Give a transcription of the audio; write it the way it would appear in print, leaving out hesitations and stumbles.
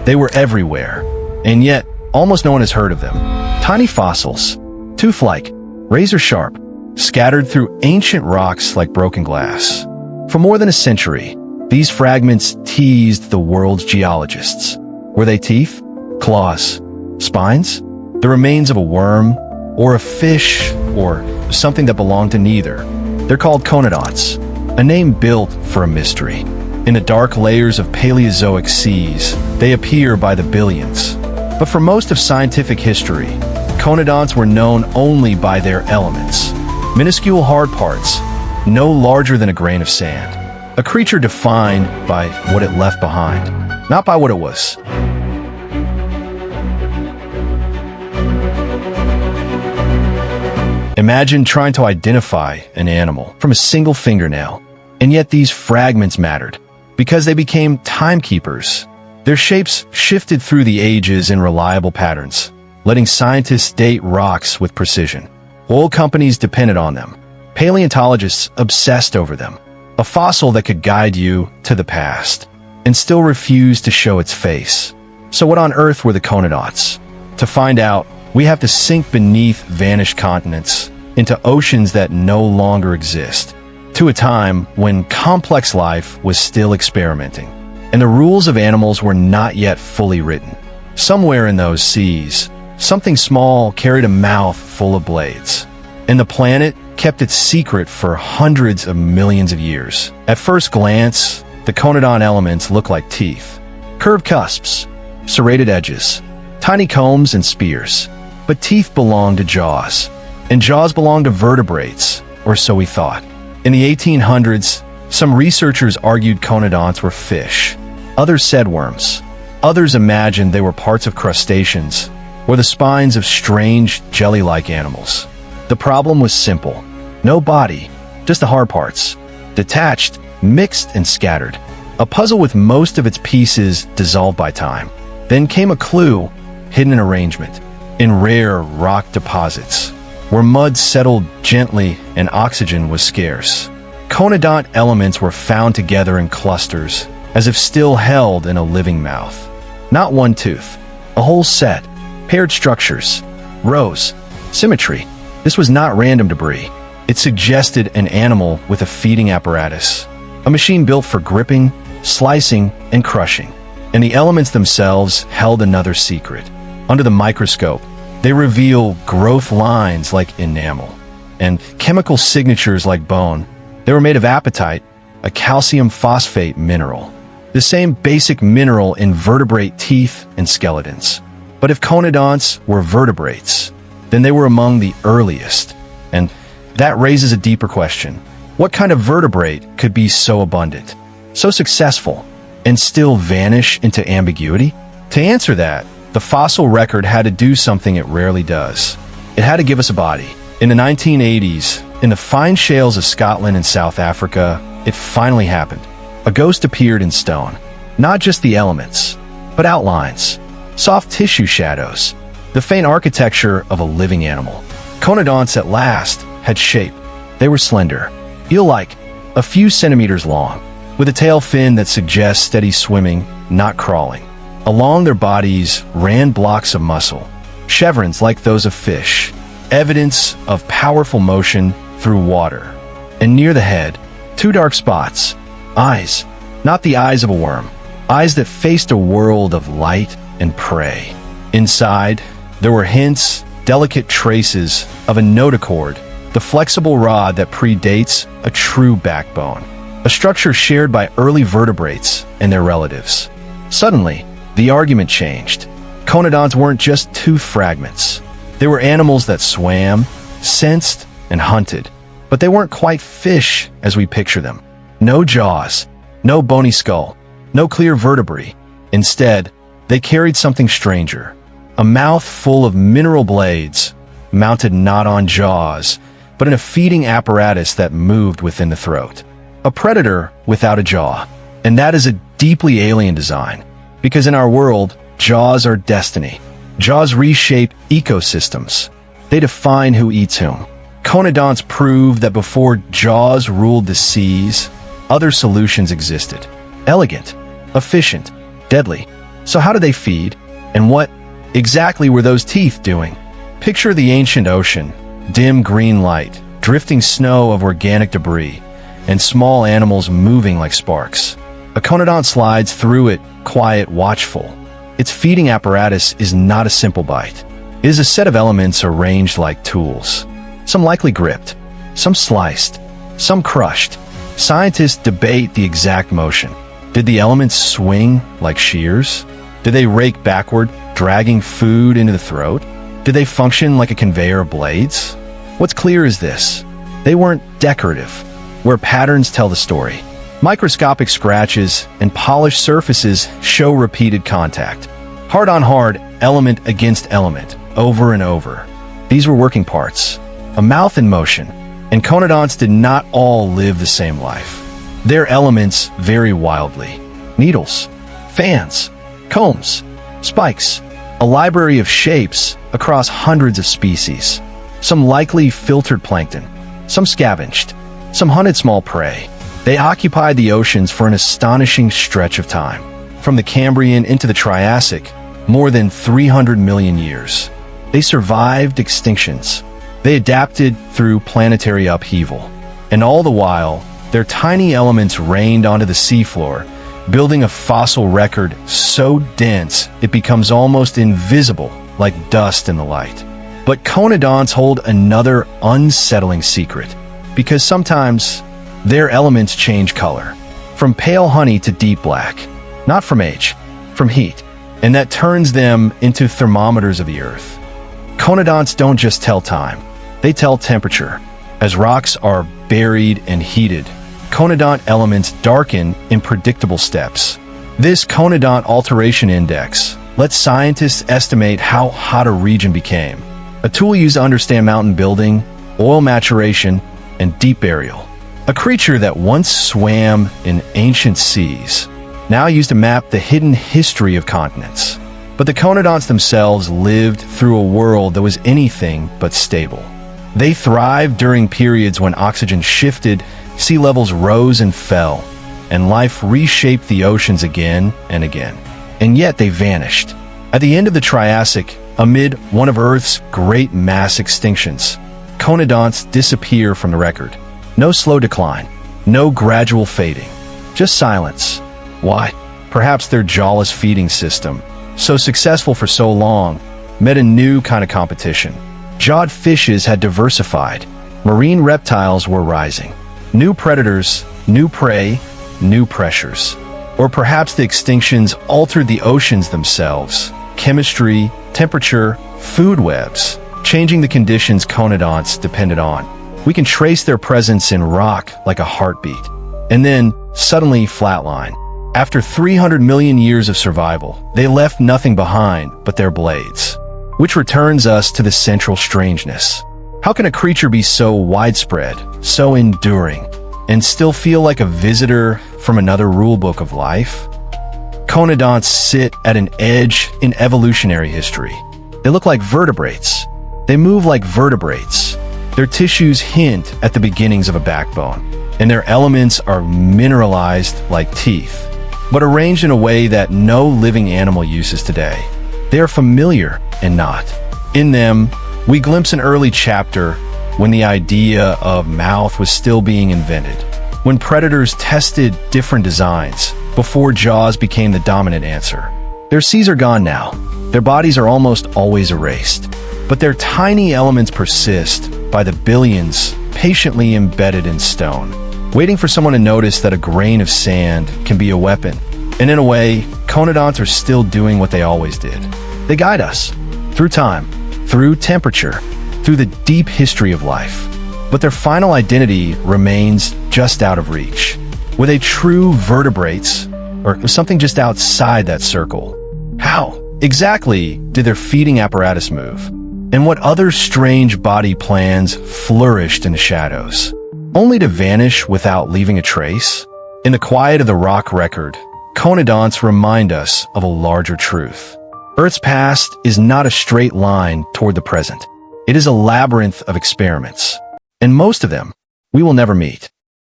They were everywhere, and yet almost no one has heard of them. Tiny fossils, tooth-like, razor-sharp, scattered through ancient rocks like broken glass. For more than a century, these fragments teased the world's geologists. Were they teeth, claws, spines, the remains of a worm, or a fish, or something that belonged to neither? They're called conodonts, a name built for a mystery. In the dark layers of Paleozoic seas, they appear by the billions. But for most of scientific history, conodonts were known only by their elements. Minuscule hard parts, no larger than a grain of sand. A creature defined by what it left behind, not by what it was. Imagine trying to identify an animal from a single fingernail, and yet these fragments mattered because they became timekeepers. Their shapes shifted through the ages in reliable patterns, letting scientists date rocks with precision. Oil companies depended on them. Paleontologists obsessed over them. A fossil that could guide you to the past and still refused to show its face. So what on earth were the conodonts? To find out, we have to sink beneath vanished continents into oceans that no longer exist, to a time when complex life was still experimenting, and the rules of animals were not yet fully written. Somewhere in those seas, something small carried a mouth full of blades, and the planet kept its secret for hundreds of millions of years. At first glance, the conodont elements look like teeth. Curved cusps, serrated edges, tiny combs and spears. But teeth belonged to jaws, and jaws belonged to vertebrates, or so we thought. In the 1800s, some researchers argued conodonts were fish. Others said worms. Others imagined they were parts of crustaceans, or the spines of strange, jelly-like animals. The problem was simple. No body, just the hard parts. Detached, mixed, and scattered. A puzzle with most of its pieces dissolved by time. Then came a clue, hidden in arrangement. In rare rock deposits, where mud settled gently and oxygen was scarce. Conodont elements were found together in clusters, as if still held in a living mouth. Not one tooth, a whole set, paired structures, rows, symmetry. This was not random debris. It suggested an animal with a feeding apparatus, a machine built for gripping, slicing, and crushing. And the elements themselves held another secret. Under the microscope, they reveal growth lines like enamel and chemical signatures like bone. They were made of apatite, a calcium phosphate mineral, the same basic mineral in vertebrate teeth and skeletons. But if conodonts were vertebrates, then they were among the earliest. And that raises a deeper question. What kind of vertebrate could be so abundant, so successful, and still vanish into ambiguity? To answer that, the fossil record had to do something it rarely does. It had to give us a body. In the 1980s, in the fine shales of Scotland and South Africa, it finally happened. A ghost appeared in stone. Not just the elements, but outlines, soft tissue shadows, the faint architecture of a living animal. Conodonts at last had shape. They were slender, eel-like, a few centimeters long, with a tail fin that suggests steady swimming, not crawling. Along their bodies ran blocks of muscle, chevrons like those of fish, evidence of powerful motion through water. And near the head, two dark spots, eyes, not the eyes of a worm, eyes that faced a world of light and prey. Inside, there were hints, delicate traces of a notochord, the flexible rod that predates a true backbone, a structure shared by early vertebrates and their relatives. Suddenly, the argument changed. Conodonts weren't just tooth fragments. They were animals that swam, sensed, and hunted. But they weren't quite fish as we picture them. No jaws, no bony skull, no clear vertebrae. Instead, they carried something stranger. A mouth full of mineral blades, mounted not on jaws, but in a feeding apparatus that moved within the throat. A predator without a jaw. And that is a deeply alien design. Because in our world, jaws are destiny. Jaws reshape ecosystems. They define who eats whom. Conodonts prove that before jaws ruled the seas, other solutions existed. Elegant, efficient, deadly. So how did they feed? And what exactly were those teeth doing? Picture the ancient ocean, dim green light, drifting snow of organic debris, and small animals moving like sparks. A conodont slides through it, quiet, watchful. Its feeding apparatus is not a simple bite. It is a set of elements arranged like tools. Some likely gripped, some sliced, some crushed. Scientists debate the exact motion. Did the elements swing like shears? Did they rake backward, dragging food into the throat? Did they function like a conveyor of blades? What's clear is this: they weren't decorative, where patterns tell the story. Microscopic scratches and polished surfaces show repeated contact. Hard on hard, element against element, over and over. These were working parts, a mouth in motion, and conodonts did not all live the same life. Their elements vary wildly. Needles, fans, combs, spikes, a library of shapes across hundreds of species. Some likely filtered plankton, some scavenged, some hunted small prey. They occupied the oceans for an astonishing stretch of time. From the Cambrian into the Triassic, more than 300 million years. They survived extinctions. They adapted through planetary upheaval. And all the while, their tiny elements rained onto the seafloor, building a fossil record so dense it becomes almost invisible, like dust in the light. But conodonts hold another unsettling secret, because sometimes their elements change color, from pale honey to deep black, not from age, from heat, and that turns them into thermometers of the earth. Conodonts don't just tell time, they tell temperature. As rocks are buried and heated, conodont elements darken in predictable steps. This conodont alteration index lets scientists estimate how hot a region became, a tool used to understand mountain building, oil maturation, and deep burial. A creature that once swam in ancient seas, now used to map the hidden history of continents. But the conodonts themselves lived through a world that was anything but stable. They thrived during periods when oxygen shifted, sea levels rose and fell, and life reshaped the oceans again and again. And yet they vanished. At the end of the Triassic, amid one of Earth's great mass extinctions, conodonts disappear from the record. No slow decline, no gradual fading, just silence. Why? Perhaps their jawless feeding system, so successful for so long, met a new kind of competition. Jawed fishes had diversified. Marine reptiles were rising. New predators, new prey, new pressures. Or perhaps the extinctions altered the oceans themselves. Chemistry, temperature, food webs, changing the conditions conodonts depended on. We can trace their presence in rock like a heartbeat, and then suddenly flatline. After 300 million years of survival, they left nothing behind but their blades. Which returns us to the central strangeness. How can a creature be so widespread, so enduring, and still feel like a visitor from another rulebook of life? Conodonts sit at an edge in evolutionary history. They look like vertebrates. They move like vertebrates. Their tissues hint at the beginnings of a backbone, and their elements are mineralized like teeth, but arranged in a way that no living animal uses today. They are familiar and not. In them, we glimpse an early chapter when the idea of mouth was still being invented, when predators tested different designs before jaws became the dominant answer. Their C's are gone now. Their bodies are almost always erased, but their tiny elements persist by the billions, patiently embedded in stone, waiting for someone to notice that a grain of sand can be a weapon. And in a way, conodonts are still doing what they always did. They guide us through time, through temperature, through the deep history of life. But their final identity remains just out of reach. Were they true vertebrates, or was something just outside that circle? How exactly did their feeding apparatus move? And what other strange body plans flourished in the shadows, only to vanish without leaving a trace? In the quiet of the rock record, conodonts remind us of a larger truth. Earth's past is not a straight line toward the present. It is a labyrinth of experiments, and most of them we will never meet.